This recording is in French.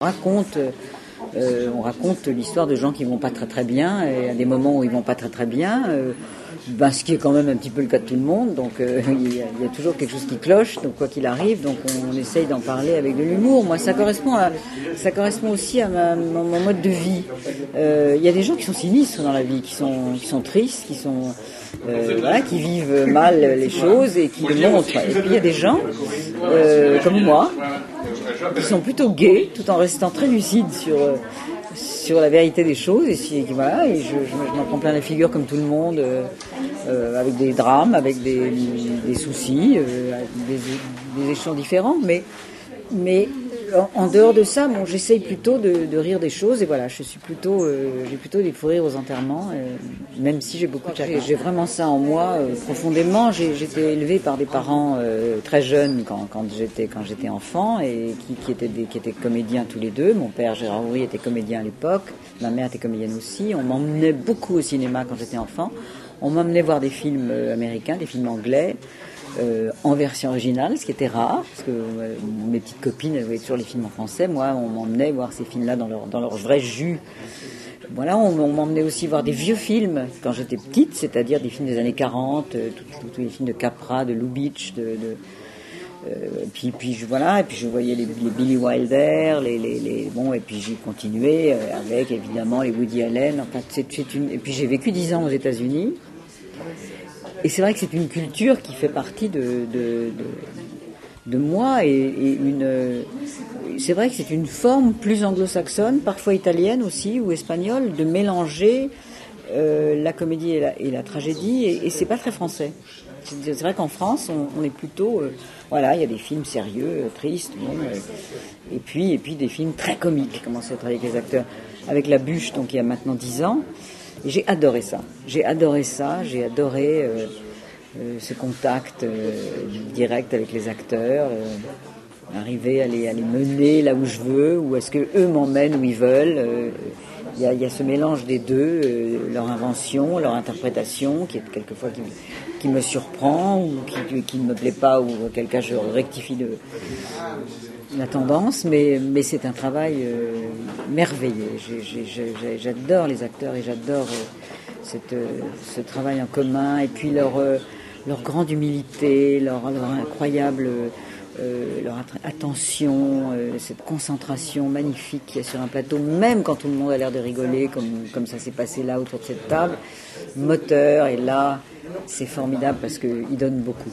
On raconte l'histoire de gens qui vont pas très très bien, et à des moments où ils vont pas très très bien, ce qui est quand même un petit peu le cas de tout le monde, donc il y a toujours quelque chose qui cloche, donc quoi qu'il arrive, donc on essaye d'en parler avec de l'humour. Moi, ça correspond aussi à mon mode de vie. Il y a des gens qui sont sinistres dans la vie, qui sont tristes, qui vivent mal les choses et qui le montrent. Et puis il y a des gens comme moi, qui sont plutôt gais, tout en restant très lucides sur la vérité des choses. Et je m'en prends plein la figure comme tout le monde, avec des drames, avec des soucis, des échelons différents. Mais en dehors de ça, j'essaye plutôt de rire des choses. Et voilà, j'ai plutôt des fous rires aux enterrements, même si j'ai beaucoup de chagrin. J'ai vraiment ça en moi profondément. J'étais élevée par des parents très jeunes quand j'étais enfant, et qui étaient comédiens tous les deux. Mon père Gérard Houry était comédien à l'époque, ma mère était comédienne aussi. On m'emmenait beaucoup au cinéma quand j'étais enfant. On m'emmenait voir des films américains, des films anglais. En version originale, ce qui était rare, parce que mes petites copines, elles voyaient toujours les films en français. Moi, on m'emmenait voir ces films-là dans leur vrai jus. Voilà, on m'emmenait aussi voir des vieux films quand j'étais petite, c'est-à-dire des films des années 40, tous les films de Capra, de Lubitsch, puis je voyais les Billy Wilder, et puis j'ai continué avec évidemment les Woody Allen. Enfin, et puis j'ai vécu 10 ans aux États-Unis. Et c'est vrai que c'est une culture qui fait partie de moi, c'est vrai que c'est une forme plus anglo-saxonne, parfois italienne aussi, ou espagnole, de mélanger la comédie et la tragédie, et c'est pas très français. C'est vrai qu'en France, on est plutôt... il y a des films sérieux, tristes, et puis des films très comiques. J'ai commencé à travailler avec les acteurs, avec La Bûche, donc il y a maintenant 10 ans. Et j'ai adoré ça. J'ai adoré ce contact direct avec les acteurs, arriver à les mener là où je veux, ou est-ce que eux m'emmènent où ils veulent. Il y a ce mélange des deux, leur invention, leur interprétation, qui est quelquefois qui me surprend, ou qui ne me plaît pas, ou auquel cas je rectifie la tendance, mais c'est un travail merveilleux. J'adore les acteurs, et j'adore ce travail en commun, et puis leur grande humilité, leur incroyable leur attention, cette concentration magnifique qu'il y a sur un plateau, même quand tout le monde a l'air de rigoler, comme ça s'est passé là autour de cette table. Moteur est là, c'est formidable parce qu'il donne beaucoup.